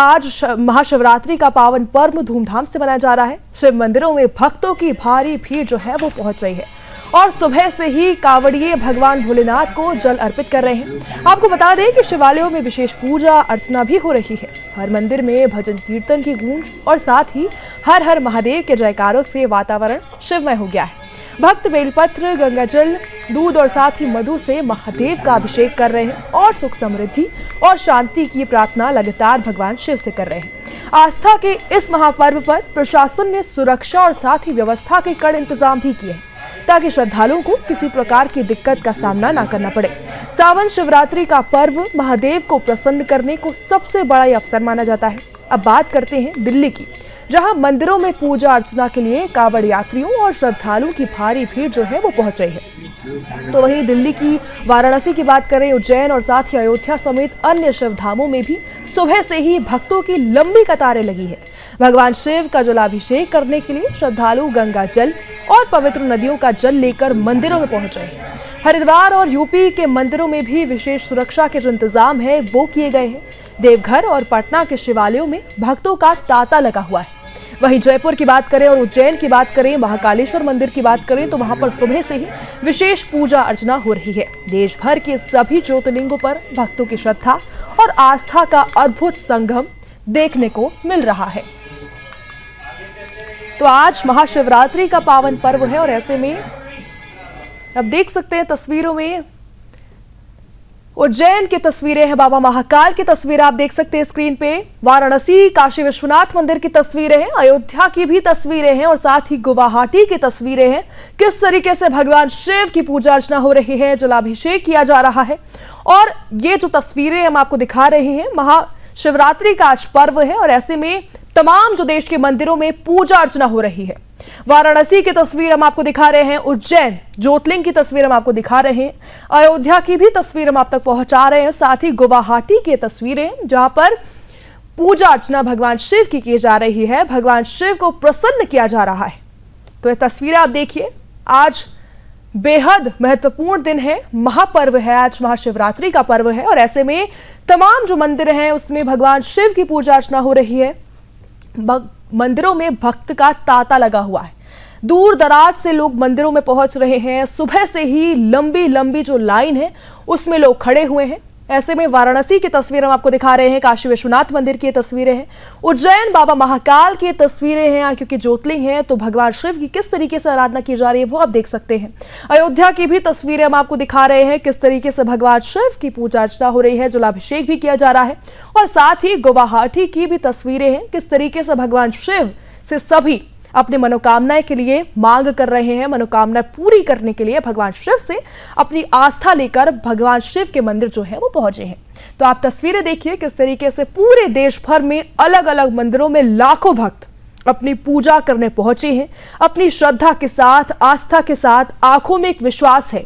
आज महाशिवरात्रि का पावन पर्व धूमधाम से मनाया जा रहा है। शिव मंदिरों में भक्तों की भारी भीड़ जो है वो पहुंच रही है और सुबह से ही कांवड़िए भगवान भोलेनाथ को जल अर्पित कर रहे हैं। आपको बता दें कि शिवालयों में विशेष पूजा अर्चना भी हो रही है। हर मंदिर में भजन कीर्तन की गूंज और साथ ही हर हर महादेव के जयकारों से वातावरण शिवमय हो गया है। भक्त बेलपत्र, गंगाजल, दूध और साथ ही मधु से महादेव का अभिषेक कर रहे हैं और सुख समृद्धि और शांति की प्रार्थना लगातार भगवान शिव से कर रहे हैं। आस्था के इस महापर्व पर प्रशासन ने सुरक्षा और साथ ही व्यवस्था के कड़े इंतजाम भी किए हैं ताकि श्रद्धालुओं को किसी प्रकार की दिक्कत का सामना न करना पड़े। सावन शिवरात्रि का पर्व महादेव को प्रसन्न करने को सबसे बड़ा अवसर माना जाता है। अब बात करते हैं दिल्ली की, जहां मंदिरों में पूजा अर्चना के लिए कांवड़ यात्रियों और श्रद्धालुओं की भारी भीड़ जो है वो पहुंच रही है। तो वहीं दिल्ली की वाराणसी की बात करें, उज्जैन और साथ ही अयोध्या समेत अन्य शिव धामों में भी सुबह से ही भक्तों की लंबी कतारें लगी है। भगवान शिव का जलाभिषेक करने के लिए श्रद्धालु गंगा जल और पवित्र नदियों का जल लेकर मंदिरों में पहुंच रहे हैं। हरिद्वार और यूपी के मंदिरों में भी विशेष सुरक्षा के जो इंतजाम है वो किए गए हैं। देवघर और पटना के शिवालयों में भक्तों का तांता लगा हुआ है। वहीं जयपुर की बात करें और उज्जैन की बात करें, महाकालेश्वर मंदिर की बात करें तो वहां पर सुबह से ही विशेष पूजा अर्चना हो रही है। देश भर के सभी ज्योतिर्लिंगों पर भक्तों की श्रद्धा और आस्था का अद्भुत संगम देखने को मिल रहा है। तो आज महाशिवरात्रि का पावन पर्व है और ऐसे में अब देख सकते हैं तस्वीरों में उज्जैन की तस्वीरें हैं, बाबा महाकाल की तस्वीरें आप देख सकते हैं स्क्रीन पे। वाराणसी काशी विश्वनाथ मंदिर की तस्वीरें हैं, अयोध्या की भी तस्वीरें हैं और साथ ही गुवाहाटी की तस्वीरें हैं। किस तरीके से भगवान शिव की पूजा अर्चना हो रही है, जलाभिषेक किया जा रहा है और ये जो तस्वीरें हम आपको दिखा रहे हैं, महाशिवरात्रि का आज पर्व है और ऐसे में तमाम जो देश के मंदिरों में पूजा अर्चना हो रही है। वाराणसी की तस्वीर हम आपको दिखा रहे हैं, उज्जैन ज्योतिर्लिंग की तस्वीर हम आपको दिखा रहे हैं, अयोध्या की भी तस्वीर हम आप तक पहुंचा रहे हैं, साथ ही गुवाहाटी की तस्वीरें जहां पर पूजा अर्चना भगवान शिव की जा रही है, भगवान शिव को प्रसन्न किया जा रहा है। तो ये तस्वीरें आप देखिए, आज बेहद महत्वपूर्ण दिन है, महापर्व है, आज महाशिवरात्रि का पर्व है और ऐसे में तमाम जो मंदिर हैं उसमें भगवान शिव की पूजा अर्चना हो रही है। मंदिरों में भक्त का तांता लगा हुआ है, दूर दराज से लोग मंदिरों में पहुंच रहे हैं। सुबह से ही लंबी लंबी जो लाइन है उसमें लोग खड़े हुए हैं। ऐसे में वाराणसी की तस्वीर हम आपको दिखा रहे हैं, काशी विश्वनाथ मंदिर की तस्वीरें हैं, उज्जैन बाबा महाकाल की तस्वीरें हैं, क्योंकि ज्योतिर्लिंग है तो भगवान शिव की किस तरीके से आराधना की जा रही है वो आप देख सकते हैं। अयोध्या की भी तस्वीरें हम आपको दिखा रहे हैं, किस तरीके से भगवान शिव की पूजा अर्चना हो रही है, जलाभिषेक भी किया जा रहा है और साथ ही गुवाहाटी की भी तस्वीरें हैं, किस तरीके से भगवान शिव से सभी अपने मनोकामनाएं के लिए मांग कर रहे हैं, मनोकामना पूरी करने के लिए भगवान शिव से अपनी आस्था लेकर भगवान शिव के मंदिर जो है वो पहुंचे हैं। तो आप तस्वीरें देखिए किस तरीके से पूरे देश भर में अलग अलग मंदिरों में लाखों भक्त अपनी पूजा करने पहुंचे हैं, अपनी श्रद्धा के साथ, आस्था के साथ। आंखों में एक विश्वास है,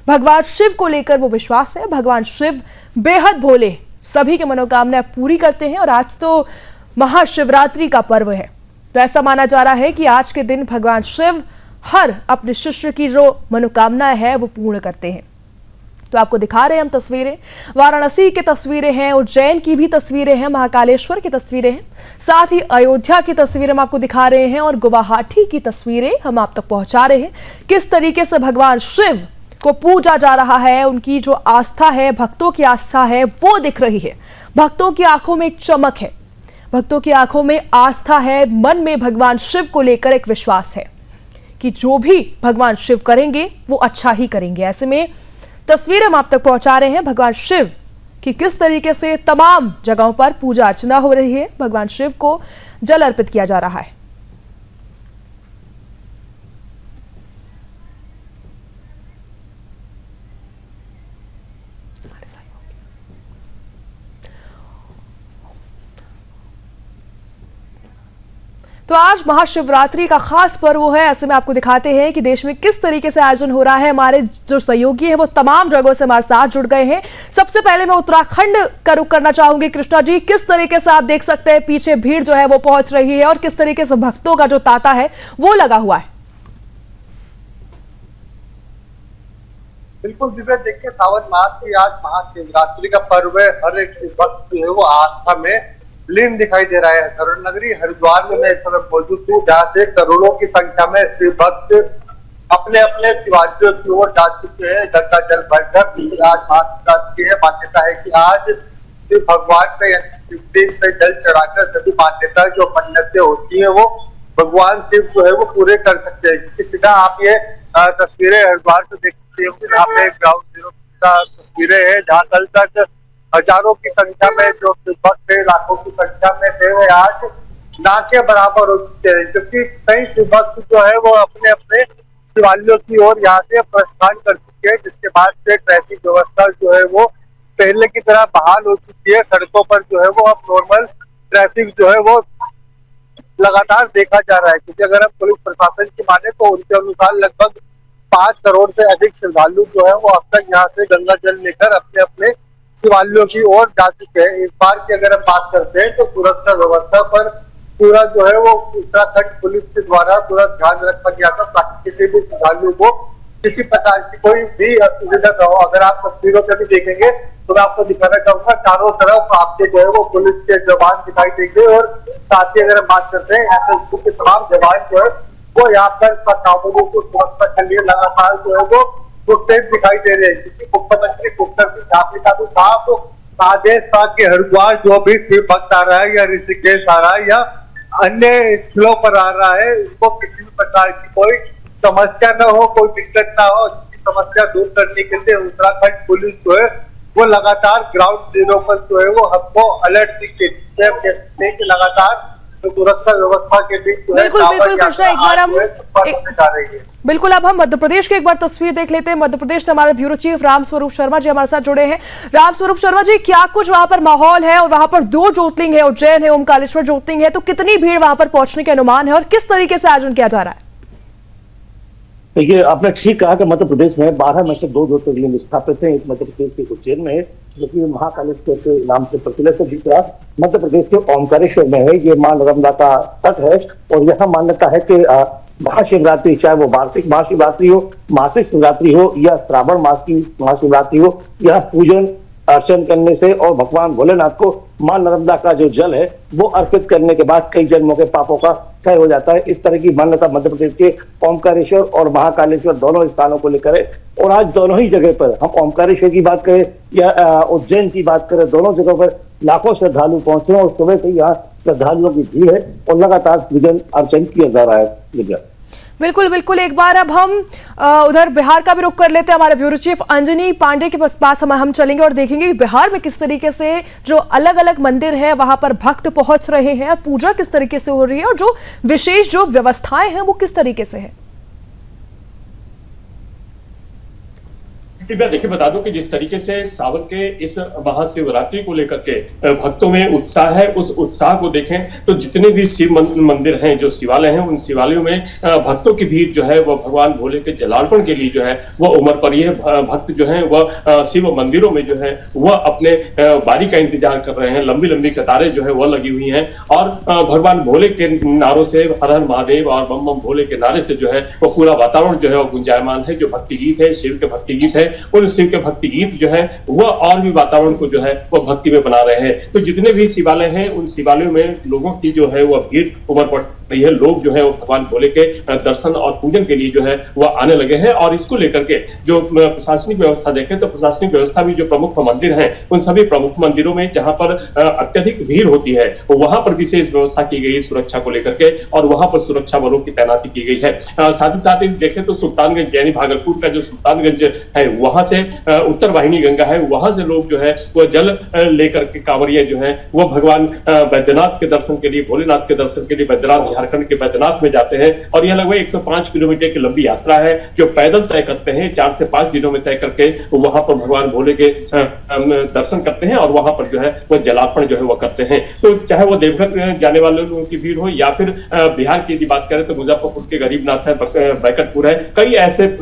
भगवान शिव को लेकर वो विश्वास है। भगवान शिव बेहद भोले, सभी की मनोकामनाएं पूरी करते हैं और आज तो महाशिवरात्रि का पर्व है तो ऐसा माना जा रहा है कि आज के दिन भगवान शिव हर अपने शिष्य की जो मनोकामना है वो पूर्ण करते हैं। तो आपको दिखा रहे हैं हम तस्वीरें, वाराणसी की तस्वीरें हैं, उज्जैन की भी तस्वीरें हैं, महाकालेश्वर की तस्वीरें हैं, साथ ही अयोध्या की तस्वीरें हम आपको दिखा रहे हैं और गुवाहाटी की तस्वीरें हम आप तक पहुंचा रहे हैं। किस तरीके से भगवान शिव को पूजा जा रहा है, उनकी जो आस्था है, भक्तों की आस्था है वो दिख रही है। भक्तों की आंखों में एक चमक है, भक्तों की आंखों में आस्था है, मन में भगवान शिव को लेकर एक विश्वास है कि जो भी भगवान शिव करेंगे वो अच्छा ही करेंगे। ऐसे में तस्वीर हम आप तक पहुंचा रहे हैं भगवान शिव की किस तरीके से तमाम जगहों पर पूजा अर्चना हो रही है, भगवान शिव को जल अर्पित किया जा रहा है। तो आज महाशिवरात्रि का खास पर्व है, ऐसे में आपको दिखाते हैं कि देश में किस तरीके से आयोजन हो रहा है। हमारे जो सहयोगी हैं वो तमाम जगहों से हमारे साथ जुड़ गए हैं। सबसे पहले मैं उत्तराखंड का रुख करना चाहूंगी। कृष्णा जी, किस तरीके से आप देख सकते हैं पीछे भीड़ जो है वो पहुंच रही है और किस तरीके से भक्तों का जो तांता है वो लगा हुआ है। बिल्कुल दिव्या, देखिए सावन मास की आज महाशिवरात्रि का पर्व है। हर एक भक्त जो है वो आस्था में लीन दिखाई दे रहा है। धर्म नगरी हरिद्वार में मैं इस समय मौजूद हूँ, जहाँ से करोड़ों की संख्या में शिव भक्त अपने अपने शिवालयों की ओर जा चुके हैं गंगा जल भरकर। आज महाशिवरात्रि है। मान्यता है कि आज शिव भगवान पे यानी शिवलिंग पे जल चढ़ाकर सभी मान्यता जो मन्नतें होती है वो भगवान शिव जो है वो पूरे कर सकते हैं। क्योंकि सीधा आप ये तस्वीरें हरिद्वार से देख सकते हो, यहाँ पे ग्राउंड जीरो का तस्वीरें हैं, जहाँ कल तक हजारों की संख्या में जो भक्त थे, लाखों की संख्या में थे, वे आज ना के बराबर हो चुके हैं। क्योंकि कई शिव भक्त जो है वो अपने अपने शिवालयों की ओर यहाँ से प्रस्थान कर चुके हैं, जिसके बाद से ट्रैफिक व्यवस्था जो है वो पहले की तरह बहाल हो चुकी है। सड़कों पर जो है वो अब नॉर्मल ट्रैफिक जो है वो लगातार देखा जा रहा है। क्योंकि अगर हम पुलिस प्रशासन की माने तो उनके अनुसार लगभग 5 करोड़ से अधिक श्रद्धालु जो है वो अब तक यहाँ से गंगा जल लेकर अपने अपने शिवालयों की ओर जा चुके हैं। इस बार की अगर हम बात करते हैं तो सुरक्षा व्यवस्था पर पूरा जो है वो उत्तराखंड पुलिस के द्वारा पूरा ध्यान रखा गया था, ताकि किसी भी श्रद्धालु को किसी प्रकार की कोई भी असुविधा न हो। अगर आप तस्वीरों में भी देखेंगे तो मैं आपको दिखाना चाहूंगा, चारों तरफ आपके जो है वो पुलिस के जवान दिखाई देंगे। और साथ ही अगर हम बात करते हैं एसएसबी के तमाम जवान जो है वो यहाँ पर कावड़ों को सुरक्षा के लिए लगातार जो है वो मुस्तैद दिखाई दे रहे हैं। क्योंकि मुख्यमंत्री डॉक्टर झापी साधु साहब आदेश था कि हरिद्वार जो भी शिव भक्त आ रहा है या ऋषिकेश आ रहा है या अन्य स्थलों पर आ रहा है, उनको किसी भी प्रकार की कोई समस्या न हो, कोई दिक्कत ना हो। समस्या दूर करने के लिए उत्तराखंड पुलिस जो है वो लगातार ग्राउंड जीरो पर जो है वो हमको अलर्ट के लगातार सुरक्षा व्यवस्था के बीच जो है बिल्कुल कृष्णा, एक बार हम बिल्कुल अब हम मध्य प्रदेश की एक बार तस्वीर देख लेते हैं। मध्य प्रदेश से हमारे ब्यूरो चीफ रामस्वरूप शर्मा जी हमारे साथ जुड़े हैं। रामस्वरूप शर्मा जी, क्या कुछ वहां पर माहौल है और वहां पर 2 ज्योतिर्लिंग है, उज्जैन है, ओमकारेश्वर ज्योतिर्लिंग है, तो कितनी भीड़ वहां पर पहुंचने के अनुमान है और किस तरीके से आयोजन किया जा रहा है? देखिए, आपने ठीक कहा कि मध्य प्रदेश में 12 में से 2 ज्योतिर्लिंग स्थापित हैं। एक मध्य प्रदेश के उज्जैन में है जो कि महाकालेश्वर के नाम से प्रचलित है, दूसरा मध्य प्रदेश के ओमकारेश्वर में है। ये मां नर्मदा का तट है और यहाँ मान्यता है कि महाशिवरात्रि, चाहे वो वार्षिक महाशिवरात्रि हो, मासिक शिवरात्रि हो या श्रावण मास की महाशिवरात्रि हो, यह पूजन अर्चन करने से और भगवान भोलेनाथ को मां नर्मदा का जो जल है वो अर्पित करने के बाद कई जन्मों के पापों का क्षय हो जाता है। इस तरह की मान्यता मध्य प्रदेश के ओमकारेश्वर और महाकालेश्वर दोनों स्थानों को लेकर है। और आज दोनों ही जगह पर, हम ओमकारेश्वर की बात करें या उज्जैन की बात करें, दोनों जगहों पर लाखों श्रद्धालु पहुंचे हैं और सुबह से यहाँ श्रद्धालुओं की भीड़ है और लगातार पूजन अर्चन किया जा रहा है। बिल्कुल बिल्कुल, एक बार अब हम उधर बिहार का भी रुख कर लेते हैं। हमारे ब्यूरो चीफ अंजनी पांडे के पास हम चलेंगे और देखेंगे कि बिहार में किस तरीके से जो अलग अलग मंदिर है वहां पर भक्त पहुंच रहे हैं और पूजा किस तरीके से हो रही है और जो विशेष जो व्यवस्थाएं हैं वो किस तरीके से है। देखिए, बता दूं कि जिस तरीके से सावन के इस महाशिवरात्रि को लेकर के भक्तों में उत्साह है, उस उत्साह को देखें तो जितने भी शिव मंदिर हैं, जो शिवालय हैं, उन शिवालयों में भक्तों की भीड़ जो है वह भगवान भोले के जलार्पण के लिए जो है वह उमड़ पड़ी है। भक्त जो है वह शिव मंदिरों में जो है वह अपने बारी का इंतजार कर रहे हैं। लंबी लंबी कतारें जो है वह लगी हुई हैं और भगवान भोले के नारों से, हर हर महादेव और बम बम भोले के नारे से जो है वह पूरा वातावरण जो है वह गुंजायमान है। जो भक्ति गीत है, शिव के भक्ति गीत है, उन शिव के भक्ति गीत जो है वह और भी वातावरण को जो है वह भक्ति में बना रहे हैं। तो जितने भी शिवालय हैं, उन शिवालयों में लोगों की जो है वह भीड़ उमड़ पड़ रही है। लोग जो है वो भगवान भोले के दर्शन और पूजन के लिए जो है वह आने लगे हैं। और इसको लेकर के जो प्रशासनिक व्यवस्था देखें तो प्रशासनिक व्यवस्था भी जो प्रमुख मंदिर हैं, उन सभी प्रमुख मंदिरों में जहां पर अत्यधिक भीड़ होती है वहां पर विशेष व्यवस्था की गई है सुरक्षा को लेकर के, और वहां पर सुरक्षा बलों की तैनाती की गई है। साथ ही साथ देखें तो सुल्तानगंज यानी भागलपुर का जो सुल्तानगंज है, वहां से उत्तर वाहिनी गंगा है, वहां से लोग जो है वह जल लेकर के कांवरिया जो है वह भगवान बैद्यनाथ के दर्शन के लिए, भोलेनाथ के दर्शन के लिए बैद्यनाथ, झारखंड के बैद्यनाथ में जाते हैं। और यह लगभग 105 किलोमीटर की लंबी यात्रा है जो पैदल तय करते हैं। 4 से 5 दिनों में तय करके वहां पर भगवान भोले के दर्शन करते हैं और वहां पर जो है वह जलार्पण जो है वह करते हैं। तो चाहे वो देवघर जाने वाले लोगों की भीड़ हो या फिर बिहार की यदि बात करें तो मुजफ्फरपुर के गरीबनाथ है, बैकटपुर है, कई ऐसे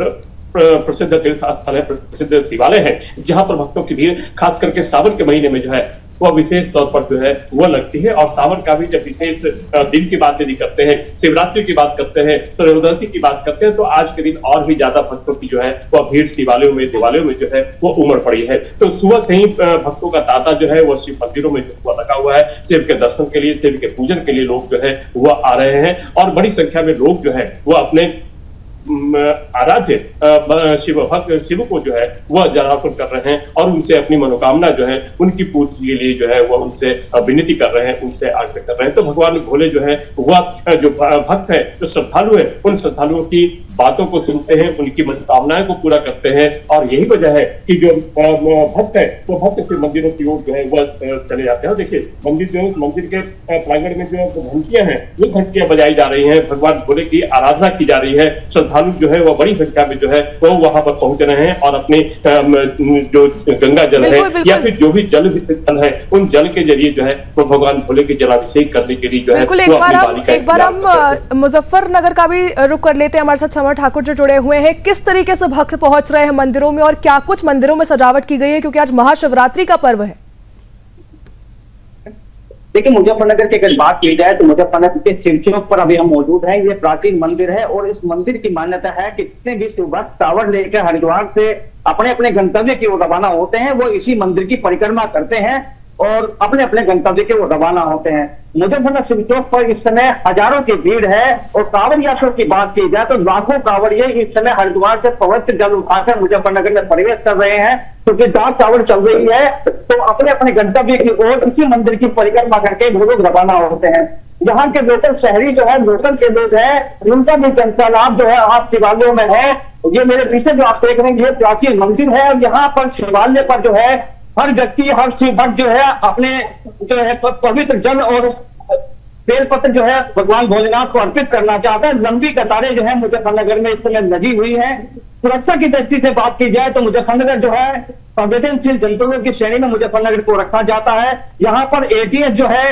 प्रसिद्ध तीर्थ स्थल है, प्रसिद्ध शिवालय है जहां पर भक्तों की भीड़ खास करके सावन के महीने में जो है वह विशेष तौर पर जो है वह लगती है। और सावन का भी जब विशेष दिन की बात यदि करते हैं, शिवरात्रि की बात करते हैं, त्रयोदशी की बात करते हैं, तो आज के दिन और भी ज्यादा भक्तों की जो है वह भीड़ शिवालयों में, देवालयों में जो है वो उमड़ पड़ी है। तो सुबह से ही भक्तों का तांता जो है वह शिव मंदिरों में लगा हुआ है। शिव के दर्शन के लिए, शिव के पूजन के लिए लोग जो है वह आ रहे हैं और बड़ी संख्या में लोग जो है वह अपने आराध्य शिव को जो है वह जलार्पण कर रहे हैं और उनसे अपनी मनोकामना जो है उनकी पूर्ति के लिए जो है वह उनसे विनती कर रहे हैं, उनसे आग्रह कर रहे हैं। तो भगवान भोले जो है वह जो भक्त है, जो श्रद्धालु है, उन श्रद्धालुओं की बातों को सुनते हैं, उनकी मनोकामनाएं को पूरा करते हैं। और यही वजह है कि जो भक्त है वो भक्त से मंदिरों की ओर जो है वह चले जाते हैं। देखिए मंदिर जो है, उस मंदिर के प्रांगण में जो घंटियां हैं वो घंटियां बजाई जा रही हैं, भगवान भोले की आराधना की जा रही है। श्रद्धालु जो है वह बड़ी संख्या में जो है वो वहां पर पहुंच रहे हैं और अपने जो गंगा जल है या फिर जो भी जल है उन जल के जरिए जो है वो भगवान भोले के जलाभिषेक करने के लिए जो है एक बार हम मुजफ्फरनगर का भी रुख कर लेते हैं। हमारे साथ समर ठाकुर जो जुड़े हुए हैं, किस तरीके से भक्त पहुंच रहे हैं मंदिरों में और क्या कुछ मंदिरों में सजावट की गई है, क्योंकि आज महाशिवरात्रि का पर्व है। देखिए मुजफ्फरनगर की अगर बात की जाए तो मुजफ्फरनगर के शिव चौक पर अभी हम मौजूद हैं। ये प्राचीन मंदिर है और इस मंदिर की मान्यता है कि जितने भी शिव भक्त कांवड़ लेकर हरिद्वार से अपने अपने गंतव्य की ओर रवाना होते हैं वो इसी मंदिर की परिक्रमा करते हैं और अपने अपने गंतव्य के ओर रवाना होते हैं। मुजफ्फरनगर शिव चौक पर इस समय हजारों की भीड़ है और कांवड़ यात्रा की बात की जाए तो लाखों कांवड़िए इस समय हरिद्वार से पवित्र जल उठाकर मुजफ्फरनगर में प्रवेश कर रहे हैं, क्योंकि डाक कांवड़ चल रही है। तो अपने अपने गंतव्य की ओर इसी मंदिर की परिक्रमा करके वो लोग रवाना होते हैं। यहाँ के लोकल शहरी जो है, लोकल के लोग हैं, उनका भी जनसैलाब जो है आप शिवालयों में है। ये मेरे पीछे जो आप देख रहे हैं ये प्राचीन मंदिर है और यहाँ पर शिवालय पर जो है हर व्यक्ति, हर शिव भक्त जो है अपने जो है पवित्र जल और बेलपत्र जो है भगवान भोलेनाथ को अर्पित करना चाहता है। लंबी कतारें जो है मुजफ्फरनगर में इस समय लगी हुई है। सुरक्षा की दृष्टि से बात की जाए तो मुजफ्फरनगर जो है संवेदनशील जनपदों की श्रेणी में मुजफ्फरनगर को रखा जाता है। यहाँ पर एटीएस जो है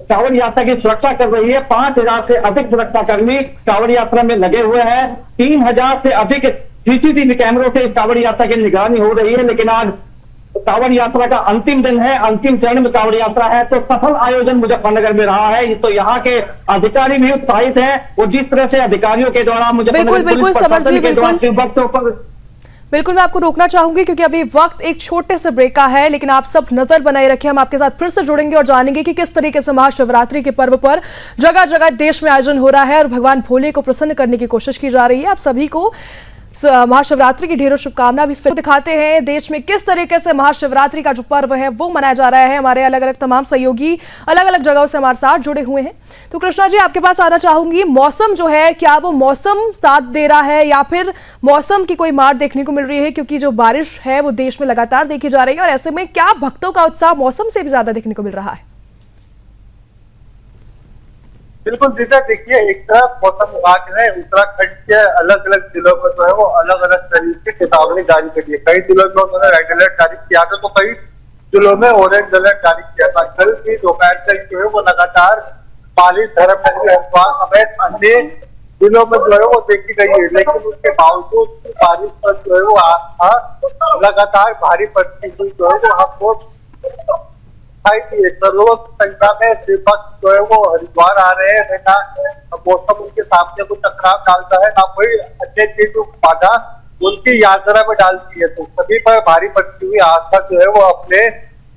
कांवड़ यात्रा की सुरक्षा कर रही है। 5000 से अधिक सुरक्षा कर्मी कांवड़ यात्रा में लगे हुए हैं। 3000 से अधिक सीसीटीवी कैमरों से इस कांवड़ यात्रा की निगरानी हो रही है। लेकिन आज कांवड़ यात्रा का अंतिम दिन है, अंतिम चरण में कांवड़ यात्रा है, तो सफल आयोजन मुजफ्फरनगर में रहा है। तो यहाँ के अधिकारी भी उत्साहित हैं और जिस तरह से अधिकारियों के द्वारा मुजफ्फरनगर पुलिस प्रशासन के द्वारा शिव भक्तों पर बिल्कुल मैं आपको रोकना चाहूंगी क्योंकि अभी वक्त एक छोटे से ब्रेक का है, लेकिन आप सब नजर बनाए रखें। हम आपके साथ फिर से जुड़ेंगे और जानेंगे कि किस तरीके से महाशिवरात्रि के पर्व पर जगह जगह देश में आयोजन हो रहा है और भगवान भोले को प्रसन्न करने की कोशिश की जा रही है। आप सभी को महाशिवरात्रि की ढेरों शुभकामना भी फिर दिखाते हैं। देश में किस तरीके से महाशिवरात्रि का जो पर्व है वो मनाया जा रहा है। हमारे अलग अलग तमाम सहयोगी अलग अलग जगहों से हमारे साथ जुड़े हुए हैं। तो कृष्णा जी आपके पास आना चाहूंगी, मौसम जो है क्या वो मौसम साथ दे रहा है या फिर मौसम की कोई मार देखने को मिल रही है, क्योंकि जो बारिश है वो देश में लगातार देखी जा रही है और ऐसे में क्या भक्तों का उत्साह मौसम से भी ज्यादा देखने को मिल रहा है? बिल्कुल दीदा, देखिए एक तरफ मौसम विभाग ने उत्तराखंड के अलग अलग जिलों में जो है वो अलग अलग तरीके की चेतावनी जारी करी है। कई जिलों में उन्होंने रेड अलर्ट जारी किया था तो कई जिलों में ऑरेंज अलर्ट जारी किया था। कल भी दोपहर तक जो है वो लगातार पाली, धर्मनगरी, हरिद्वार समेत अन्य जिलों में जो है वो देखी गई है। लेकिन उसके बावजूद बारिश पर जो है वो आस्था लगातार भारी पड़ती हुई जो है वो हमको करोड़ों की संख्या में शिव भक्त जो है वो हरिद्वार आ रहे हैं। ना मौसम उनके सामने कुछ टकराव डालता है, ना कोई अन्य चीज बाधा उनकी यात्रा में डालती है। तो सभी पर भारी पड़ती हुई आस्था जो है वो अपने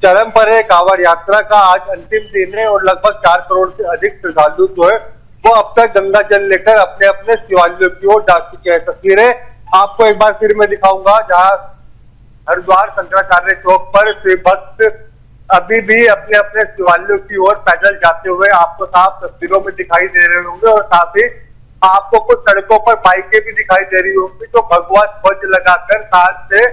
चरम पर है। कांवड़ यात्रा का आज अंतिम दिन है और लगभग 4 करोड़ से अधिक श्रद्धालु जो है वो अब तक गंगा जल लेकर अपने अपने शिवालयों की ओर जा चुके हैं। तस्वीरें आपको एक बार फिर मैं दिखाऊंगा, जहाँ हरिद्वार शंकराचार्य चौक पर शिव भक्त अभी भी अपने अपने शिवालयों की ओर पैदल जाते हुए आपको साफ तस्वीरों में दिखाई दे रहे होंगे और साथ ही आपको कुछ सड़कों पर बाइकें भी दिखाई दे रही होंगी जो भगवा ध्वज लगाकर साथ से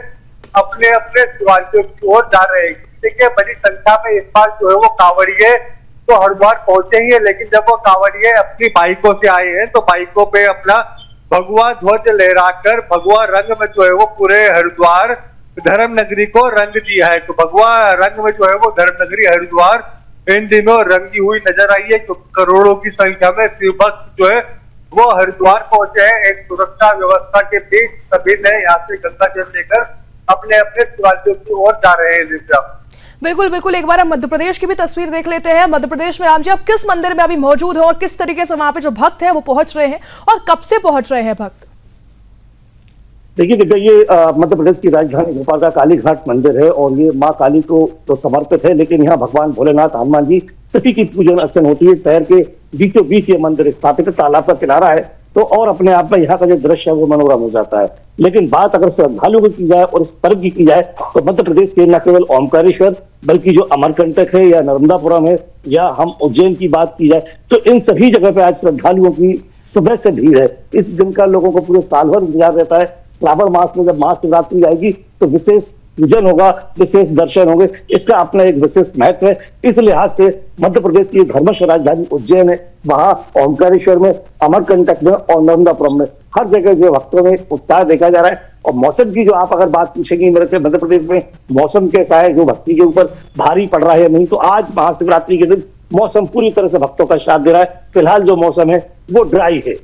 अपने अपने शिवालयों की ओर जा रहे हैं। देखिए बड़ी संख्या में इस बार जो है वो कांवड़िए तो हरिद्वार पहुंचे ही है, लेकिन जब वो कांवड़िए अपनी बाइकों से आए हैं तो बाइकों पे अपना भगवा ध्वज लहराकर भगवा रंग में जो है वो पूरे हरिद्वार धर्मनगरी को रंग दिया है। तो भगवा रंग में जो है वो धर्मनगरी हरिद्वार इन दिनों रंगी हुई नजर आई है। करोड़ों की संख्या में शिव भक्त जो है वो हरिद्वार पहुंचे हैं। एक सुरक्षा व्यवस्था के बीच सभी ने यहाँ से गंगा जल लेकर अपने अपने शिवालयों की ओर जा रहे हैं। बिल्कुल बिल्कुल, एक बार हम मध्य प्रदेश की भी तस्वीर देख लेते हैं। मध्य प्रदेश में राम जी, आप किस मंदिर में अभी मौजूद हो और किस तरीके से वहां पे जो भक्त हैं वो पहुंच रहे हैं और कब से पहुंच रहे हैं भक्त? देखिए ये मध्य प्रदेश की राजधानी भोपाल का काली घाट मंदिर है और ये माँ काली को तो समर्पित है, लेकिन यहाँ भगवान भोलेनाथ, हनुमान जी सभी की पूजन अर्चन होती है। शहर के बीचों बीच ये मंदिर स्थापित है, तालाब का किनारा है, तो और अपने आप में यहाँ का जो दृश्य है वो मनोरम हो जाता है। लेकिन बात अगर श्रद्धालुओं की जाए और इस पर्व की जाए तो मध्य प्रदेश के न केवल ओमकारेश्वर बल्कि जो अमरकंटक है या नर्मदापुरम है या हम उज्जैन की बात की जाए तो इन सभी जगह पे आज श्रद्धालुओं की सुबह से भीड़ है। इस दिन का लोगों को पूरे साल भर इंतजार रहता है। श्रावण मास में जब महाशिवरात्रि आएगी तो विशेष पूजन होगा, विशेष दर्शन होंगे, इसका अपना एक विशेष महत्व है। इस लिहाज से मध्य प्रदेश की धर्मश राजधानी उज्जैन है, वहां ओमकारेश्वर में, अमरकंटक में और नर्मदापुरम में हर जगह जो भक्तों में उत्साह देखा जा रहा है। और मौसम की जो आप अगर बात पूछेंगे मेरे से मध्य प्रदेश में मौसम कैसा है, जो भक्ति के ऊपर भारी पड़ रहा है नहीं, तो आज महाशिवरात्रि के दिन मौसम पूरी तरह से भक्तों का साथ दे रहा है। फिलहाल जो मौसम है वो ड्राई है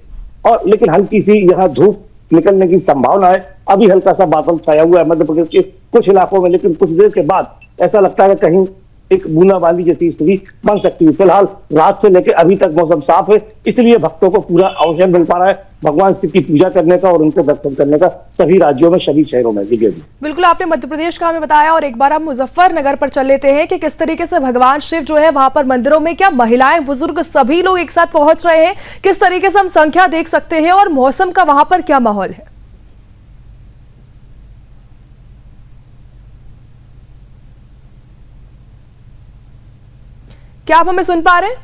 और लेकिन हल्की सी यहाँ धूप निकलने की संभावना है। अभी हल्का सा बादल छाया हुआ है मध्य प्रदेश के कुछ इलाकों में, लेकिन कुछ देर के बाद ऐसा लगता है कि कहीं एक बूंदाबांदी जैसी स्थिति बन सकती है। फिलहाल रात से लेकर अभी तक मौसम साफ है, इसलिए भक्तों को पूरा अवसर मिल पा रहा है भगवान शिव की पूजा करने का और उनके दर्शन करने का सभी राज्यों में, सभी शहरों में। बिल्कुल, आपने मध्य प्रदेश का हमें बताया और एक बार हम मुजफ्फरनगर पर चल लेते हैं कि किस तरीके से भगवान शिव जो है वहां पर मंदिरों में क्या महिलाएं, बुजुर्ग सभी लोग एक साथ पहुंच रहे हैं, किस तरीके से हम संख्या देख सकते हैं और मौसम का वहां पर क्या माहौल है? क्या आप हमें सुन पा रहे हैं?